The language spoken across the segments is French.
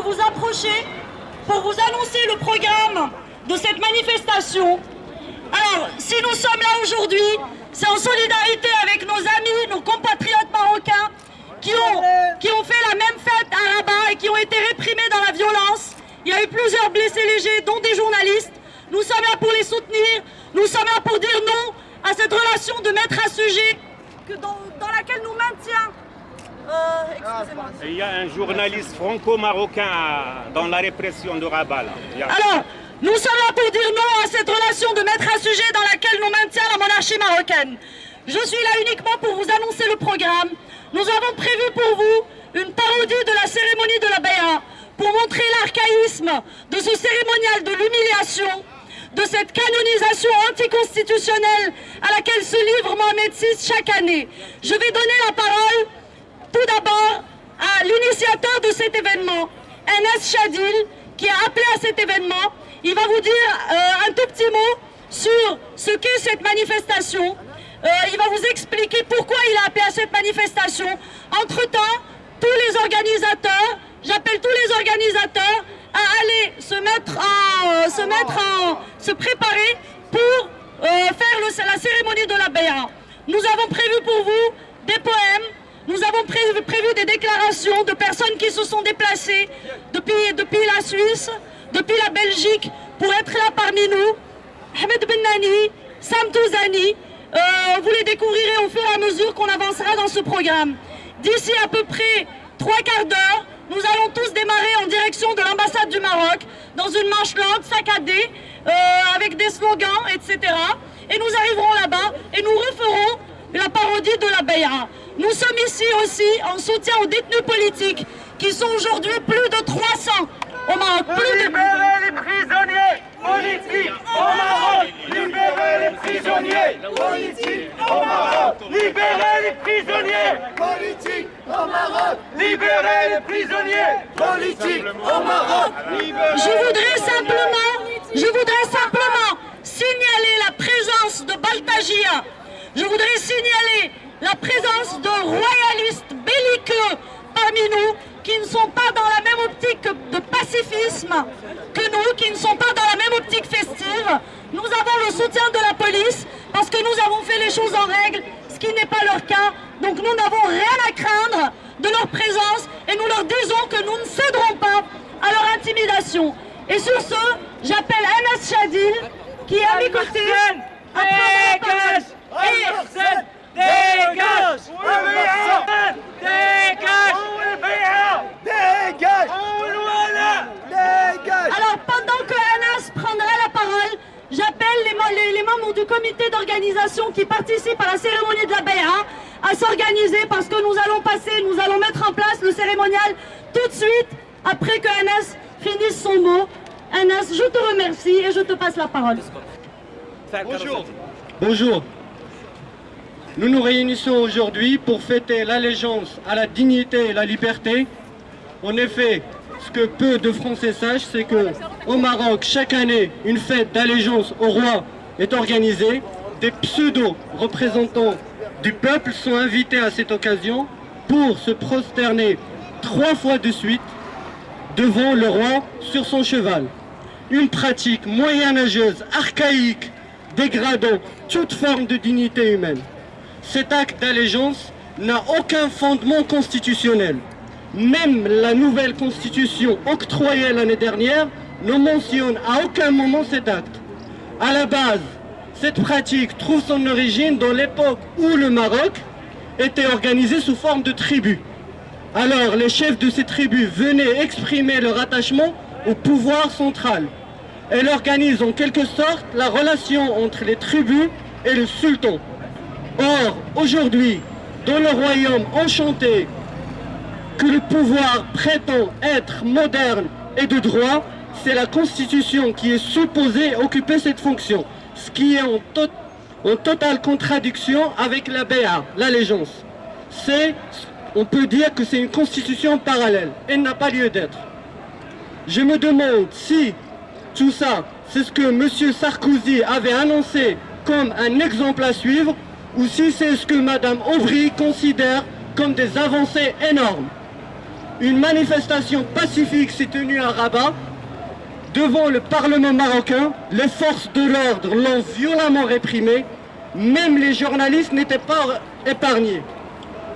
vous approcher pour vous annoncer le programme de cette manifestation. Alors, si nous sommes là aujourd'hui, c'est en solidarité avec nos amis, nos compatriotes marocains qui ont fait la même fête à Rabat et qui ont été réprimés dans la violence. Il y a eu plusieurs blessés légers, dont des journalistes. Nous sommes là pour les soutenir, nous sommes là pour dire non à cette relation de maître à sujet dans laquelle nous maintient. Excusez-moi. Il y a un journaliste franco-marocain dans la répression de Rabat. Là. Alors, nous sommes là pour dire non à cette relation de maître à sujet dans laquelle nous maintient la monarchie marocaine. Je suis là uniquement pour vous annoncer le programme. Nous avons prévu pour vous une parodie de la cérémonie de la Bay'a pour montrer l'archaïsme de ce cérémonial de l'humiliation, de cette canonisation anticonstitutionnelle à laquelle se livre Mohamed VI chaque année. Je vais donner la parole tout d'abord à l'initiateur de cet événement, Anas Chadil, qui a appelé à cet événement. Il va vous dire un tout petit mot sur ce qu'est cette manifestation. Il va vous expliquer pourquoi il a appelé à cette manifestation. Entre-temps, tous les organisateurs, j'appelle tous les organisateurs à aller se préparer pour faire la cérémonie de la Bay'a. Nous avons prévu pour vous des poèmes, nous avons prévu des déclarations de personnes qui se sont déplacées depuis la Suisse, depuis la Belgique, pour être là parmi nous. Ahmed Bennani, Sam Touzani, vous les découvrirez au fur et à mesure qu'on avancera dans ce programme. D'ici à peu près 3 quarts d'heure, nous allons tous démarrer en direction de l'ambassade du Maroc, dans une marche lente, saccadée, avec des slogans, etc. Et nous arriverons là-bas et nous referons la parodie de la Bay'a. Nous sommes ici aussi en soutien aux détenus politiques, qui sont aujourd'hui plus de 300 au Maroc. Libérez les prisonniers politiques au Maroc. Libérez les prisonniers politiques au Maroc. Libérez les prisonniers politiques au Maroc. Libérez les prisonniers politiques au Maroc. Je voudrais simplement signaler la présence de Baltagia. Je voudrais signaler la présence de royalistes belliqueux parmi nous, qui ne sont pas dans la même optique de pacifisme que nous, qui ne sont pas dans la même optique festive. Nous avons le soutien de la police parce que nous avons fait les choses en règle, ce qui n'est pas leur cas. Donc nous n'avons rien à craindre de leur présence et nous leur disons que nous ne céderons pas à leur intimidation. Et sur ce, j'appelle Anas Chadil qui est à mes côtés. Dégage! Alors pendant que Anas prendra la parole, j'appelle les membres du comité d'organisation qui participent à la cérémonie de la Bay'a à s'organiser parce que nous allons mettre en place le cérémonial tout de suite après que Anas finisse son mot. Anas, je te remercie et je te passe la parole. Bonjour. Nous nous réunissons aujourd'hui pour fêter l'allégeance à la dignité et la liberté. En effet, ce que peu de Français sachent, c'est qu'au Maroc, chaque année, une fête d'allégeance au roi est organisée. Des pseudo-représentants du peuple sont invités à cette occasion pour se prosterner 3 fois de suite devant le roi sur son cheval. Une pratique moyenâgeuse, archaïque, dégradant toute forme de dignité humaine. Cet acte d'allégeance n'a aucun fondement constitutionnel. Même la nouvelle constitution octroyée l'année dernière ne mentionne à aucun moment cet acte. À la base, cette pratique trouve son origine dans l'époque où le Maroc était organisé sous forme de tribus. Alors les chefs de ces tribus venaient exprimer leur attachement au pouvoir central. Elle organise en quelque sorte la relation entre les tribus et le sultan. Or, aujourd'hui, dans le royaume enchanté, que le pouvoir prétend être moderne et de droit, c'est la Constitution qui est supposée occuper cette fonction, ce qui est en totale contradiction avec la Bay'a, l'allégeance. On peut dire que c'est une constitution parallèle, elle n'a pas lieu d'être. Je me demande si tout ça, c'est ce que M. Sarkozy avait annoncé comme un exemple à suivre, ou si c'est ce que Mme Aubry considère comme des avancées énormes. une manifestation pacifique s'est tenue à Rabat devant le Parlement marocain. Les forces de l'ordre l'ont violemment réprimée. Même les journalistes n'étaient pas épargnés.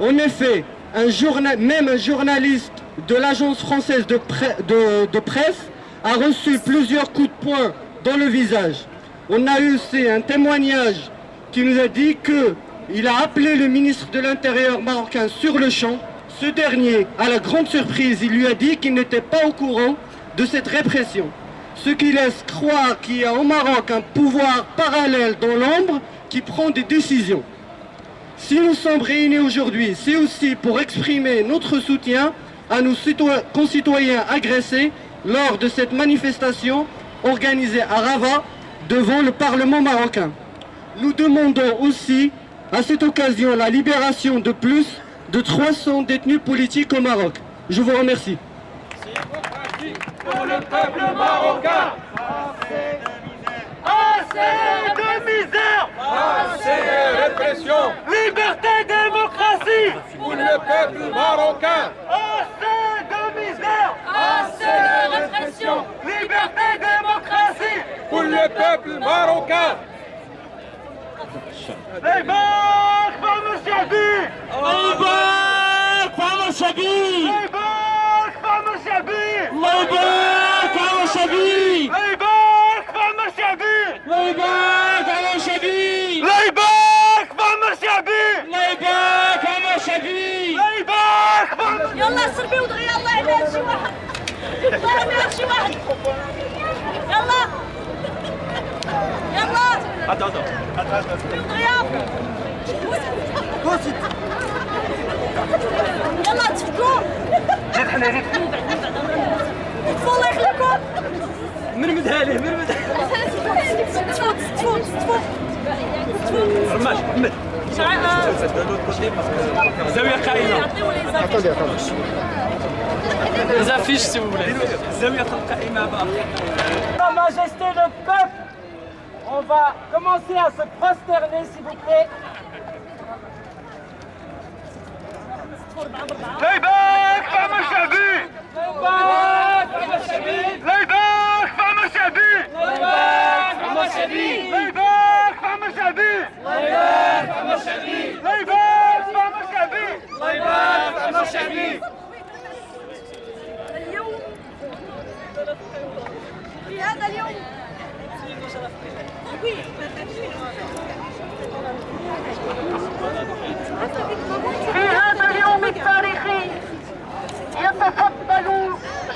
En effet, même un journaliste de l'agence française de presse a reçu plusieurs coups de poing dans le visage. On a eu aussi un témoignage qui nous a dit qu'il a appelé le ministre de l'Intérieur marocain sur le champ. Ce dernier, à la grande surprise, il lui a dit qu'il n'était pas au courant de cette répression. Ce qui laisse croire qu'il y a au Maroc un pouvoir parallèle dans l'ombre qui prend des décisions. Si nous sommes réunis aujourd'hui, c'est aussi pour exprimer notre soutien à nos concitoyens agressés lors de cette manifestation organisée à Rabat devant le Parlement marocain. Nous demandons aussi à cette occasion la libération de plus de 300 détenus politiques au Maroc. Je vous remercie. Pour le peuple marocain, assez de misère, assez de répression, liberté, démocratie, pour le peuple marocain, assez de misère, assez de répression, liberté, démocratie, pour le peuple marocain. Les banques, Femme Chabi! Les banques, Femme Chabi! Les banques, Femme Chabi! Les banques, Femme Chabi! Les banques, Femme Chabi! Les banques, Femme Chabi! Les banques, Femme Chabi! Les banques, Femme Chabi! Les banques, Femme يلا سربي ودغيا الله يعين شي واحد الله يعين شي واحد يلا يلا تفكوا جد حنا جد تفوا الله يخليكم مرمدها ليه مرمدها تفوا رماش محمد زاوية قائمة Les affiches si vous voulez. Sa Majesté le peuple, on va commencer à se prosterner s'il vous plaît. ليباك فم شعبي ليباك فم شعبي ليباك فم شعبي ليباك فم شعبي ليباك فم شعبي ليباك فم شعبي ليباك فم شعبي ليباك فم شعبي اليوم في هذا اليوم في هذا اليوم التاريخي يتفضل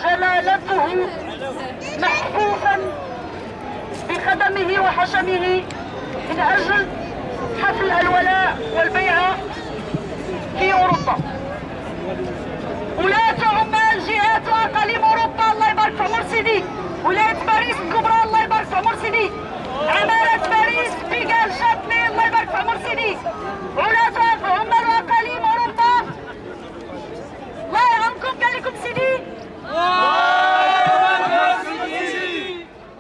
جلالته محفوفا بخدمه وحشمه من أجل حفل الولاء والبيعة في أوروبا. ولاة عمال جهات وأقاليم أوروبا الله يبارك في عمر سيدي. ولاية باريس الكبرى الله يبارك في عمر سيدي. عمالة باريس بيغال شاتني الله يبارك في عمر سيدي. ولاة عمال وأقاليم أوروبا الله يرحمكم قال لكم سيدي.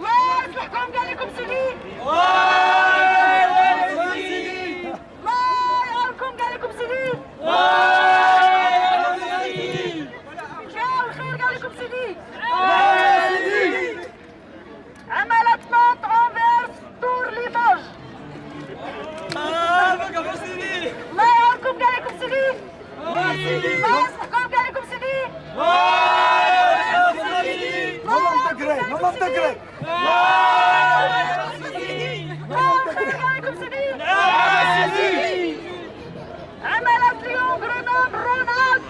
الله يصلحكم قال لكم سيدي. الله يرحمكم قال لكم سيدي. جاء الخير قال لكم سيدي. عمالة نانت أنفيرس تور ليماج الله يرحمكم قال لكم سيدي. الله يصلحكم قال لكم سيدي. عمالة ليون غرونال رونالد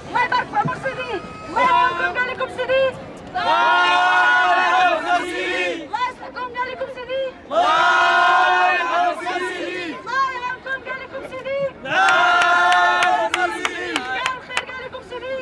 الله يبارك في عمر سيدي. الله يرحمكم قال لكم سيدي. الله يصلحكم قال لكم سيدي. الله يرحمكم قال لكم سيدي. قال الخير قال لكم سيدي.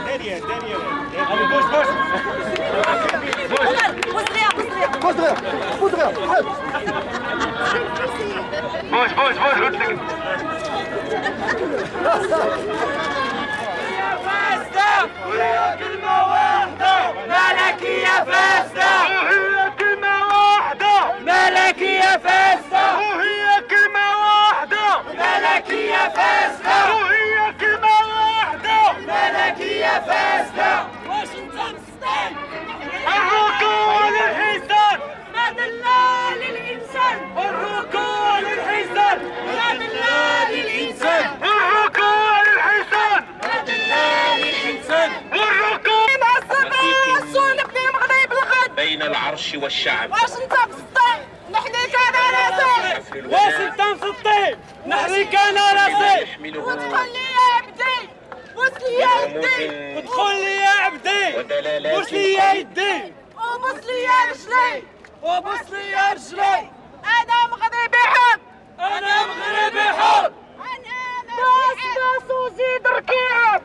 Derrière, derrière. Allez, bouge, bouge. Bouge derrière. Bouge derrière. Arrête. Bouge, bouge, bouge. وهي كلمة واحدة مالك يا فاسدة وهي كلمة واحدة مالك يا فاسدة وهي كلمة واحدة مالك يا فاسدة وهي كلمة واحدة مالك يا فاسدة واشنطن ستايل الركوع للحصان ما دلال للإنسان الركوع للحصان ما دلال للإنسان الركوع للحصان ما دلال للإنسان والركوع بين العرش والشعب واشنطن ستايل نحنيك أنا راسي واشنطن في الطين نحريك انا راسي وادخل لي يا عبدي بوس لي يا يدي ادخل لي يا عبدي ودلالات بوس لي يا يدي وبوس لي يا رجلي وبوس لي يا رجلي أنا مغربي حق انا مغربي حر باس باس وزيد ركيعة